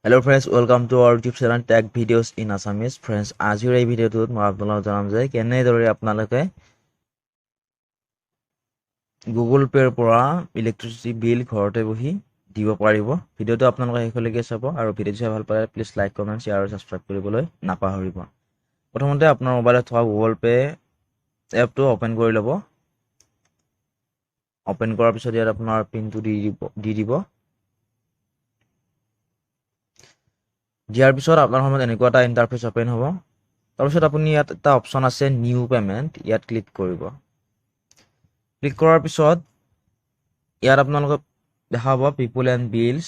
Hello friends, welcome to our YouTube channel Tech Videos in Assamese. Friends, আজিৰ এই ভিডিঅ'টোত মই আপোনালোকক জনাম যে কেনেদৰে আপোনালোকে Google Pay পৰা ইলেক্ট্ৰিচিটি বিল ঘৰতে বহি দিব পাৰিব। ভিডিঅ'টো আপোনালোকে শেষলৈকে চাব আৰু ভিডিঅ'টো চাই ভাল পালে প্লিজ লাইক, কমেন্ট, শ্বেয়াৰ আৰু সাবস্ক্ৰাইব কৰিবলৈ নাপাহৰিব। প্ৰথমতে আপোনাৰ মোবাইলত থকা Google Pay এপটো ওপেন কৰি ল'ব। ওপেন কৰাৰ পিছত ইয়াত আপোনাৰ পিনটো দি দিব। দিয়াৰ পিছত আপোনাৰ সন্মুখত এনেকুৱা এটা ইন্টাৰফেচ ওপেন হ'ব। তাৰপিছত আপুনি ইয়াত এটা অপচন আছে নিউ পেমেন্ট, ইয়াত ক্লিক কৰিব। ক্লিক কৰাৰ পিছত ইয়াত আপোনালোকক দেখা পাব পিপল এণ্ড বিলছ,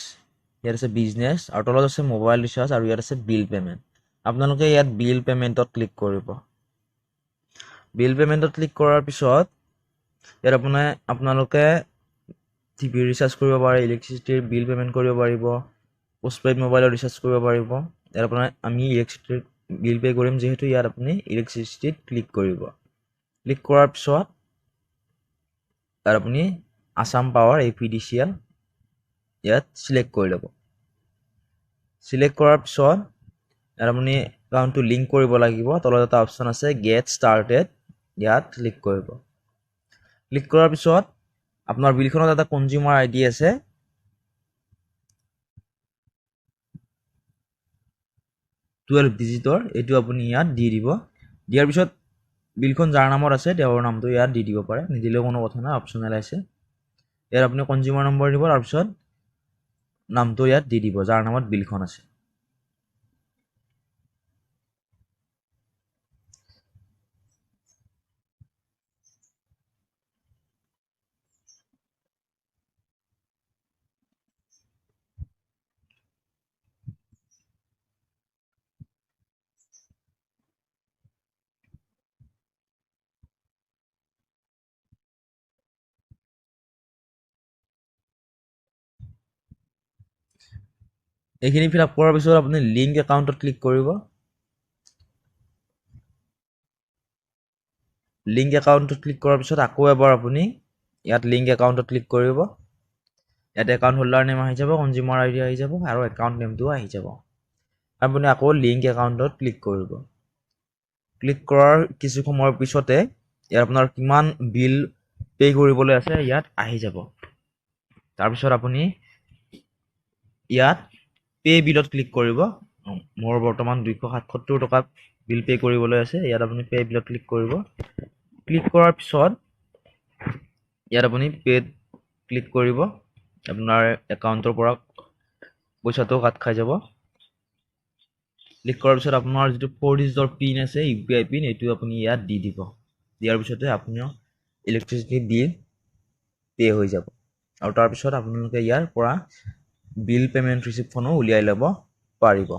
ইয়াত আছে বিজনেছ আৰু তলত আছে মোবাইল ৰিচাৰ্জ আৰু ইয়াত আছে বিল পেমেন্ট। আপোনালোকে ইয়াত বিল পেমেন্টত ক্লিক কৰিব। বিল পেমেন্টত ক্লিক কৰাৰ পিছত ইয়াত আপোনালোকে টিভি ৰিচাৰ্জ কৰিব পাৰে, ইলেক্ট্ৰিচিটিৰ বিল পেমেন্ট কৰিব পাৰিব, পোষ্টপেইড মোবাইলৰ ৰিচাৰ্জ কৰিব পাৰিব। ইয়াত আমি ইলেক্ট্ৰিচিটিৰ বিল পে কৰিম, যেহেতু ইয়াত আপুনি ইলেক্ট্ৰিচিটিত ক্লিক কৰিব। ক্লিক কৰাৰ পিছত ইয়াত আপুনি আসাম পাৱাৰ APDCL ইয়াত সিলেক্ট কৰি ল'ব। সিলেক্ট কৰাৰ পিছত ইয়াত আপুনি একাউণ্টটো লিংক কৰিব লাগিব। তলত এটা অপচন আছে গেট ষ্টাৰ্টেড, ইয়াত ক্লিক কৰিব। ক্লিক কৰাৰ পিছত আপোনাৰ বিলখনত এটা কনজিউমাৰ ID আছে, ডিজিটৰ, এইটো আপুনি ইয়াত দি দিব। দিয়াৰ পিছত বিলখন যাৰ নামত আছে তেওঁৰ নামটো ইয়াত দি দিব পাৰে, নিদিলেও কোনো কথা নাই, অপচনেল আছে। ইয়াত আপুনি কনজিউমাৰ নম্বৰ দিব, তাৰপিছত নামটো ইয়াত দি দিব যাৰ নামত বিলখন আছে। এইখিনি ফিল আপ কৰাৰ পিছত আপুনি লিংক একাউণ্টত ক্লিক কৰিব। লিংক একাউণ্টত ক্লিক কৰাৰ পিছত আকৌ এবাৰ আপুনি ইয়াত লিংক একাউণ্টত ক্লিক কৰিব। ইয়াত একাউণ্ট হোল্ডাৰ নেম আহি যাব, কনজিউমাৰ ID আহি যাব আৰু একাউণ্ট নেমটো আহি যাব। আপুনি আকৌ লিংক একাউণ্টত ক্লিক কৰিব। ক্লিক কৰাৰ কিছু সময়ৰ পিছতে ইয়াত আপোনাৰ কিমান বিল পে কৰিবলৈ আছে ইয়াত আহি যাব। তাৰপিছত আপুনি ইয়াত পে বিলত ক্লিক কৰিব। মোৰ বৰ্তমান 277 টকা বিল পে কৰিবলৈ আছে, ইয়াত আপুনি পে বিলত ক্লিক কৰিব। ক্লিক কৰাৰ পিছত ইয়াত আপুনি পেড ক্লিক কৰিব। আপোনাৰ একাউণ্টৰ পৰা পইচাটো কাট খাই যাব। ক্লিক কৰাৰ পিছত আপোনাৰ যিটো 4 ডিজিটৰ পিন আছে UPI পিন, এইটো আপুনি ইয়াত দি দিব। দিয়াৰ পিছতে আপোনাৰ ইলেক্ট্ৰিচিটি বিল পে হৈ যাব আৰু তাৰপিছত আপোনালোকে ইয়াৰ পৰা বিল পেমেণ্ট ৰিচিপ্টখনো উলিয়াই ল'ব পাৰিব।